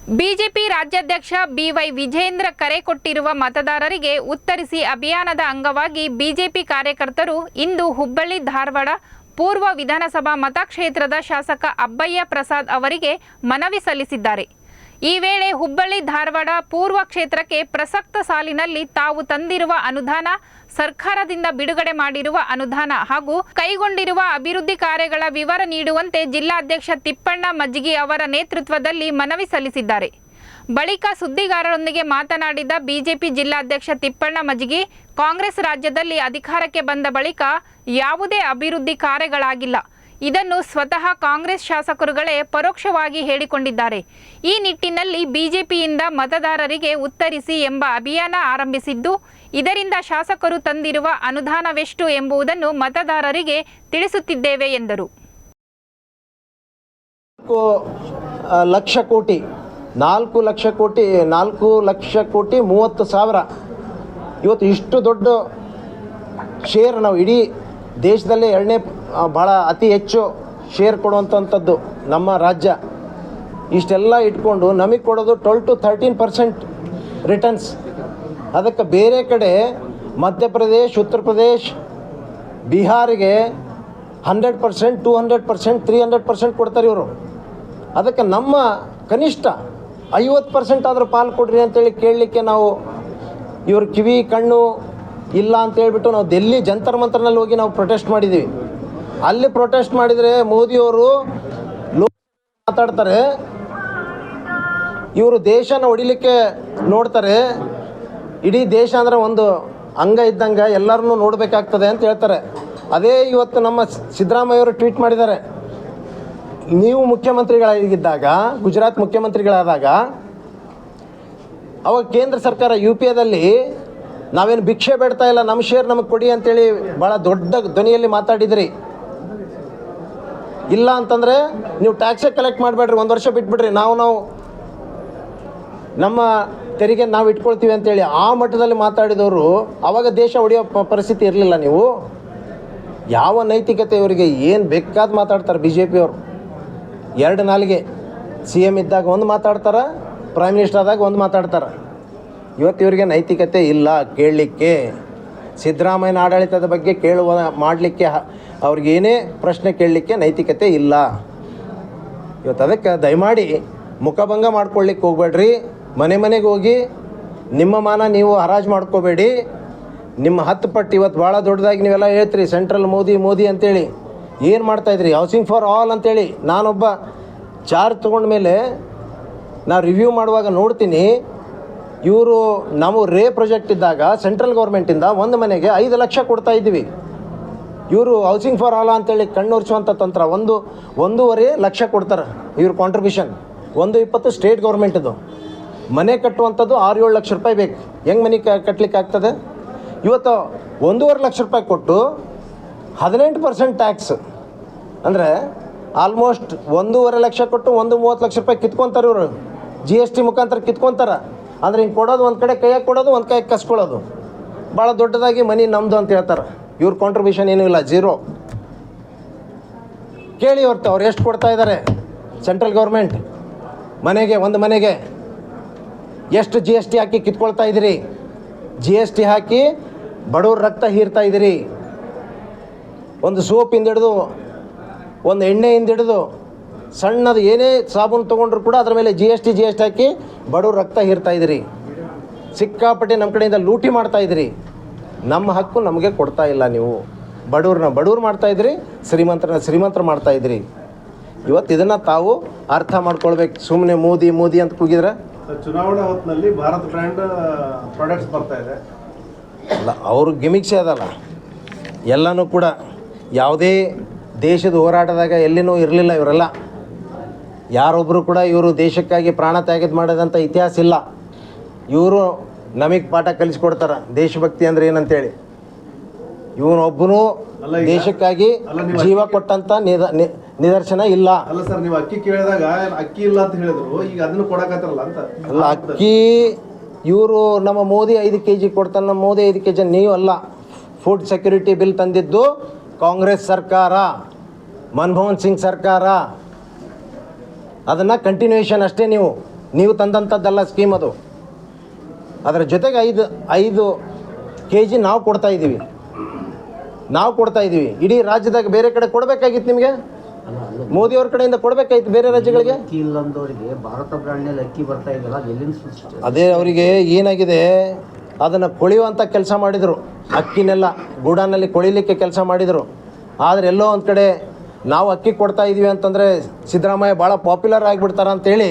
BJP ರಾಜ್ಯಾಧ್ಯಕ್ಷ B Y Vijendra ಕರೆ ಕೊಟ್ಟಿರುವ ಮತದಾರರಿಗೆ ಉತ್ತರಿಸಿ ಅಭಿಯಾನದ ಅಂಗವಾಗಿ ಬಿಜೆಪಿ ಕಾರ್ಯಕರ್ತರು ಇಂದು ಹುಬ್ಬಳ್ಳಿ ಧಾರವಾಡ ಪೂರ್ವ ವಿಧಾನಸಭಾ ಮತಕ್ಷೇತ್ರದ ಶಾಸಕ ಅಬ್ಬಯ್ಯ ಪ್ರಸಾದ್ ಅವರಿಗೆ ಮನವಿ ಸಲ್ಲಿಸಿದ್ದಾರೆ. ಈ ವೇಳೆ ಹುಬ್ಬಳ್ಳಿ ಧಾರವಾಡ ಪೂರ್ವ ಕ್ಷೇತ್ರಕ್ಕೆ ಪ್ರಸಕ್ತ ಸಾಲಿನಲ್ಲಿ ತಾವು ತಂದಿರುವ ಅನುದಾನ, ಸರ್ಕಾರದಿಂದ ಬಿಡುಗಡೆ ಮಾಡಿರುವ ಅನುದಾನ ಹಾಗೂ ಕೈಗೊಂಡಿರುವ ಅಭಿವೃದ್ಧಿ ಕಾರ್ಯಗಳ ವಿವರ ನೀಡುವಂತೆ ಜಿಲ್ಲಾಧ್ಯಕ್ಷ ತಿಪ್ಪಣ್ಣ ಮಜ್ಗಿ ಅವರ ನೇತೃತ್ವದಲ್ಲಿ ಮನವಿ ಸಲ್ಲಿಸಿದ್ದಾರೆ. ಬಳಿಕ ಸುದ್ದಿಗಾರರೊಂದಿಗೆ ಮಾತನಾಡಿದ ಬಿಜೆಪಿ ಜಿಲ್ಲಾಧ್ಯಕ್ಷ ತಿಪ್ಪಣ್ಣ ಮಜ್ಗಿ, ಕಾಂಗ್ರೆಸ್ ರಾಜ್ಯದಲ್ಲಿ ಅಧಿಕಾರಕ್ಕೆ ಬಂದ ಬಳಿಕ ಯಾವುದೇ ಅಭಿವೃದ್ಧಿ ಕಾರ್ಯಗಳಾಗಿಲ್ಲ. ಇದನ್ನು ಸ್ವತಃ ಕಾಂಗ್ರೆಸ್ ಶಾಸಕರುಗಳೇ ಪರೋಕ್ಷವಾಗಿ ಹೇಳಿಕೊಂಡಿದ್ದಾರೆ. ಈ ನಿಟ್ಟಿನಲ್ಲಿ ಬಿಜೆಪಿಯಿಂದ ಮತದಾರರಿಗೆ ಉತ್ತರಿಸಿ ಎಂಬ ಅಭಿಯಾನ ಆರಂಭಿಸಿದ್ದು, ಇದರಿಂದ ಶಾಸಕರು ತಂದಿರುವ ಅನುದಾನವೆಷ್ಟು ಎಂಬುದನ್ನು ಮತದಾರರಿಗೆ ತಿಳಿಸುತ್ತಿದ್ದೇವೆ ಎಂದರು. 4 ಲಕ್ಷ ಕೋಟಿ 30,00,000 ಇವತ್ತು ಇಷ್ಟು ದೊಡ್ಡ ಶೇರ್ ನಾವು ಇಡೀ ದೇಶದಲ್ಲೇ ಎರಡನೇ ಭಾಳ ಅತಿ ಹೆಚ್ಚು ಶೇರ್ ಕೊಡುವಂಥದ್ದು ನಮ್ಮ ರಾಜ್ಯ. ಇಷ್ಟೆಲ್ಲ ಇಟ್ಕೊಂಡು ನಮಗೆ ಕೊಡೋದು 12 to 13% ರಿಟರ್ನ್ಸ್. ಅದಕ್ಕೆ ಬೇರೆ ಕಡೆ ಮಧ್ಯಪ್ರದೇಶ್, ಉತ್ತರ ಪ್ರದೇಶ್, ಬಿಹಾರಿಗೆ 100%, 200%, 300% ಕೊಡ್ತಾರೆ ಇವರು. ಅದಕ್ಕೆ ನಮ್ಮ ಕನಿಷ್ಠ 50% ಆದರೂ ಪಾಲು ಕೊಡ್ರಿ ಅಂತೇಳಿ ಕೇಳಲಿಕ್ಕೆ ನಾವು ಇವ್ರ ಕಿವಿ ಕಣ್ಣು ಇಲ್ಲ ಅಂತೇಳ್ಬಿಟ್ಟು ನಾವು ದಿಲ್ಲಿ ಜಂತರ್ ಮಂತರ್ನಲ್ಲಿ ಹೋಗಿ ನಾವು ಪ್ರೊಟೆಸ್ಟ್ ಮಾಡಿದ್ದೀವಿ. ಅಲ್ಲಿ ಪ್ರೊಟೆಸ್ಟ್ ಮಾಡಿದರೆ ಮೋದಿಯವರು ಮಾತಾಡ್ತಾರೆ, ಇವರು ದೇಶನ ಹೊಡಿಲಿಕ್ಕೆ ನೋಡ್ತಾರೆ. ಇಡೀ ದೇಶ ಅಂದರೆ ಒಂದು ಅಂಗ ಇದ್ದಂಗೆ ಎಲ್ಲರನ್ನೂ ನೋಡಬೇಕಾಗ್ತದೆ ಅಂತ ಹೇಳ್ತಾರೆ. ಅದೇ ಇವತ್ತು ನಮ್ಮ ಸಿದ್ದರಾಮಯ್ಯವರು ಟ್ವೀಟ್ ಮಾಡಿದ್ದಾರೆ. ನೀವು ಮುಖ್ಯಮಂತ್ರಿಗಳಾಗಿದ್ದಾಗ, ಗುಜರಾತ್ ಮುಖ್ಯಮಂತ್ರಿಗಳಾದಾಗ, ಅವಾಗ ಕೇಂದ್ರ ಸರ್ಕಾರ UPAದಲ್ಲಿ ನಾವೇನು ಭಿಕ್ಷೆ ಬೇಡ್ತಾ ಇಲ್ಲ, ನಮ್ಮ ಶೇರ್ ನಮಗೆ ಕೊಡಿ ಅಂತೇಳಿ ಭಾಳ ದೊಡ್ಡ ಧ್ವನಿಯಲ್ಲಿ ಮಾತಾಡಿದ್ರಿ. ಇಲ್ಲ ಅಂತಂದರೆ ನೀವು ಟ್ಯಾಕ್ಸೇ ಕಲೆಕ್ಟ್ ಮಾಡಬೇಡ್ರಿ, 1 ವರ್ಷ ಬಿಟ್ಬಿಡ್ರಿ, ನಾವು ನಮ್ಮ ತೆರಿಗೆ ನಾವು ಇಟ್ಕೊಳ್ತೀವಿ ಅಂತೇಳಿ ಆ ಮಟ್ಟದಲ್ಲಿ ಮಾತಾಡಿದವರು ಆವಾಗ ದೇಶ ಹೊಡೆಯೋ ಪರಿಸ್ಥಿತಿ ಇರಲಿಲ್ಲ. ನೀವು ಯಾವ ನೈತಿಕತೆ ಇವರಿಗೆ ಏನು ಬೇಕಾದ ಮಾತಾಡ್ತಾರೆ. BJPಯವರು 2 ನಾಲಿಗೆ, CM ಇದ್ದಾಗ ಒಂದು ಮಾತಾಡ್ತಾರೆ, ಪ್ರೈಮ್ ಮಿನಿಸ್ಟರ್ ಆದಾಗ ಒಂದು ಮಾತಾಡ್ತಾರೆ. ಇವತ್ತು ಇವರಿಗೆ ನೈತಿಕತೆ ಇಲ್ಲ ಕೇಳಲಿಕ್ಕೆ. ಸಿದ್ದರಾಮಯ್ಯನ ಆಡಳಿತದ ಬಗ್ಗೆ ಮಾಡಲಿಕ್ಕೆ ಅವ್ರಿಗೇನೇ ಪ್ರಶ್ನೆ ಕೇಳಲಿಕ್ಕೆ ನೈತಿಕತೆ ಇಲ್ಲ. ಇವತ್ತು ಅದಕ್ಕೆ ದಯಮಾಡಿ ಮುಖಭಂಗ ಮಾಡ್ಕೊಳ್ಳಿಕ್ಕೆ ಹೋಗ್ಬೇಡ್ರಿ. ಮನೆಗೆ ಹೋಗಿ ನಿಮ್ಮ ಮಾನ ನೀವು ಹರಾಜು ಮಾಡ್ಕೋಬೇಡಿ. ನಿಮ್ಮ 10 ಪಟ್ಟು ಇವತ್ತು ಭಾಳ ದೊಡ್ಡದಾಗಿ ನೀವೆಲ್ಲ ಹೇಳ್ತೀರಿ ಸೆಂಟ್ರಲ್ ಮೋದಿ ಅಂತೇಳಿ. ಏನು ಮಾಡ್ತಾಯಿದ್ರಿ? ಹೌಸಿಂಗ್ ಫಾರ್ ಆಲ್ ಅಂತೇಳಿ ನಾನೊಬ್ಬ ಚಾರ್ಜ್ ತೊಗೊಂಡ ಮೇಲೆ ನಾನು ರಿವ್ಯೂ ಮಾಡುವಾಗ ನೋಡ್ತೀನಿ, ಇವರು ನಾವು ಪ್ರಾಜೆಕ್ಟ್ ಇದ್ದಾಗ ಸೆಂಟ್ರಲ್ ಗೌರ್ಮೆಂಟಿಂದ ಒಂದು ಮನೆಗೆ 5 ಲಕ್ಷ ಕೊಡ್ತಾಯಿದ್ವಿ. ಇವರು ಹೌಸಿಂಗ್ ಫಾರ್ ಆಲ್ ಅಂತೇಳಿ ಕಣ್ಣುರ್ಚುವಂಥ ತಂತ್ರ 1.5 ಲಕ್ಷ ಕೊಡ್ತಾರೆ ಇವ್ರ ಕಾಂಟ್ರಿಬ್ಯೂಷನ್. 1.20 ಸ್ಟೇಟ್ ಗೌರ್ಮೆಂಟದು. ಮನೆ ಕಟ್ಟುವಂಥದ್ದು 6-7 ಲಕ್ಷ ರೂಪಾಯಿ ಬೇಕು. ಹೆಂಗೆ ಮನೆ ಕಟ್ಟಲಿಕ್ಕೆ ಆಗ್ತದೆ? ಇವತ್ತು 1.5 ಲಕ್ಷ ರೂಪಾಯಿ ಕೊಟ್ಟು 18% ಟ್ಯಾಕ್ಸ್ ಅಂದರೆ ಆಲ್ಮೋಸ್ಟ್ 1.5 ಲಕ್ಷ ಕೊಟ್ಟು 1.30 ಲಕ್ಷ ರೂಪಾಯಿ ಕಿತ್ಕೊತಾರೆ ಇವರು. GST ಮುಖಾಂತರ ಕಿತ್ಕೊತಾರೆ. ಅಂದರೆ ಹಿಂಗೆ ಕೊಡೋದು ಒಂದು ಕಡೆ ಕೈಯಾಗಿ ಕೊಡೋದು, ಒಂದು ಕೈಯಾಗಿ ಕಸ್ಕೊಳ್ಳೋದು. ಭಾಳ ದೊಡ್ಡದಾಗಿ ಮನೆ ನಮ್ಮದು ಅಂತ ಹೇಳ್ತಾರೆ. ಇವ್ರ ಕಾಂಟ್ರಿಬ್ಯೂಷನ್ ಏನೂ ಇಲ್ಲ, 0. ಕೇಳಿ ಹೊರ್ತು ಅವ್ರು ಎಷ್ಟು ಕೊಡ್ತಾ ಇದ್ದಾರೆ ಸೆಂಟ್ರಲ್ ಗೌರ್ಮೆಂಟ್ ಒಂದು ಮನೆಗೆ ಎಷ್ಟು GST ಹಾಕಿ ಕಿತ್ಕೊಳ್ತಾ ಇದ್ದೀರಿ? GST ಹಾಕಿ ಬಡವ್ರ ರಕ್ತ ಹೀರ್ತಾ ಇದ್ದೀರಿ. ಒಂದು ಸೋಪಿಂದ ಹಿಡಿದು, ಒಂದು ಎಣ್ಣೆಯಿಂದ ಹಿಡಿದು, ಸಣ್ಣದು ಏನೇ ಸಾಬೂನು ತೊಗೊಂಡ್ರು ಕೂಡ ಅದ್ರ ಮೇಲೆ GST ಹಾಕಿ ಬಡವ್ರ ರಕ್ತ ಹೀರ್ತಾ ಇದ್ದೀರಿ. ಸಿಕ್ಕಾಪಟ್ಟೆ ನಮ್ಮ ಕಡೆಯಿಂದ ಲೂಟಿ ಮಾಡ್ತಾಯಿದ್ದೀರಿ. ನಮ್ಮ ಹಕ್ಕು ನಮಗೆ ಕೊಡ್ತಾ ಇಲ್ಲ. ನೀವು ಬಡವ್ರು ಮಾಡ್ತಾಯಿದ್ರಿ, ಶ್ರೀಮಂತರು ಮಾಡ್ತಾಯಿದ್ರಿ. ಇವತ್ತು ಇದನ್ನು ತಾವು ಅರ್ಥ ಮಾಡ್ಕೊಳ್ಬೇಕು. ಸುಮ್ಮನೆ ಮೋದಿ ಅಂತ ಕೂಗಿದ್ರೆ ಚುನಾವಣಾ ಹೊತ್ತಿನಲ್ಲಿ ಭಾರತ್ ಬ್ರ್ಯಾಂಡ್ ಪ್ರಾಡಕ್ಟ್ಸ್ ಬರ್ತಾ ಇದೆ ಅಲ್ಲ, ಅವ್ರ ಗಿಮಿಕ್ಸೇ ಅದಲ್ಲ. ಎಲ್ಲನೂ ಕೂಡ ಯಾವುದೇ ದೇಶದ ಹೋರಾಟದಾಗ ಎಲ್ಲಿನೂ ಇರಲಿಲ್ಲ ಇವರೆಲ್ಲ. ಯಾರೊಬ್ಬರು ಕೂಡ ಇವರು ದೇಶಕ್ಕಾಗಿ ಪ್ರಾಣ ತ್ಯಾಗ ಮಾಡೋದಂಥ ಇತಿಹಾಸ ಇಲ್ಲ. ಇವರು ನಮಗೆ ಪಾಠ ಕಲಿಸ್ಕೊಡ್ತಾರೆ ದೇಶಭಕ್ತಿ ಅಂದರೆ ಏನಂತೇಳಿ. ಇವನೊಬ್ಬನು ದೇಶಕ್ಕಾಗಿ ಜೀವ ಕೊಟ್ಟಂಥ ನಿದರ್ಶನ ಇಲ್ಲ. ಅಲ್ಲ ಸರ್, ನೀವು ಅಕ್ಕಿ ಕೇಳಿದಾಗ ಅಕ್ಕಿ ಇಲ್ಲ ಅಂತ ಹೇಳಿದ್ರು, ಈಗ ಅದನ್ನು ಕೊಡಕತ್ತಾರಲ್ಲ ಅಂತ. ಅಲ್ಲ, ಅಕ್ಕಿ ಇವರು ನಮ್ಮ ಮೋದಿ 5 kg ಕೊಡ್ತಾನೆ. ನಮ್ಮ ಮೋದಿ 5 kg ನೀವು ಅಲ್ಲ. ಫುಡ್ ಸೆಕ್ಯೂರಿಟಿ ಬಿಲ್ ತಂದಿದ್ದು ಕಾಂಗ್ರೆಸ್ ಸರ್ಕಾರ, ಮನಮೋಹನ್ ಸಿಂಗ್ ಸರ್ಕಾರ. ಅದನ್ನು ಕಂಟಿನ್ಯೂಯೇಷನ್ ಅಷ್ಟೇ. ನೀವು ನೀವು ತಂದಂಥದ್ದಲ್ಲ ಸ್ಕೀಮ್ ಅದು. ಅದರ ಜೊತೆಗೆ 5 kg ನಾವು ಕೊಡ್ತಾ ಇದ್ದೀವಿ. ಇಡೀ ರಾಜ್ಯದಾಗ ಬೇರೆ ಕಡೆ ಕೊಡಬೇಕಾಗಿತ್ತು ನಿಮಗೆ, ಮೋದಿಯವ್ರ ಕಡೆಯಿಂದ ಕೊಡಬೇಕಾಗಿತ್ತು ಬೇರೆ ರಾಜ್ಯಗಳಿಗೆ. ಅಕ್ಕಿ ಇಲ್ಲಂದವರಿಗೆ ಭಾರತ ಬ್ರ್ಯಾಂಡ್ನಲ್ಲಿ ಅಕ್ಕಿ ಬರ್ತಾ ಇದೆಯಲ್ಲ, ಎಲ್ಲಿಂದ ಸೃಷ್ಟಿ? ಅದೇ ಅವರಿಗೆ ಏನಾಗಿದೆ, ಅದನ್ನು ಕೊಳೆಯುವಂಥ ಕೆಲಸ ಮಾಡಿದರು. ಅಕ್ಕಿನೆಲ್ಲ ಗೂಡಾನಲ್ಲಿ ಕೊಳಿಲಿಕ್ಕೆ ಕೆಲಸ ಮಾಡಿದರು. ಆದರೆ ಎಲ್ಲೋ ಒಂದು ಕಡೆ ನಾವು ಅಕ್ಕಿ ಕೊಡ್ತಾ ಇದ್ದೀವಿ ಅಂತಂದರೆ ಸಿದ್ದರಾಮಯ್ಯ ಭಾಳ ಪಾಪ್ಯುಲರ್ ಆಗಿಬಿಡ್ತಾರ ಅಂತೇಳಿ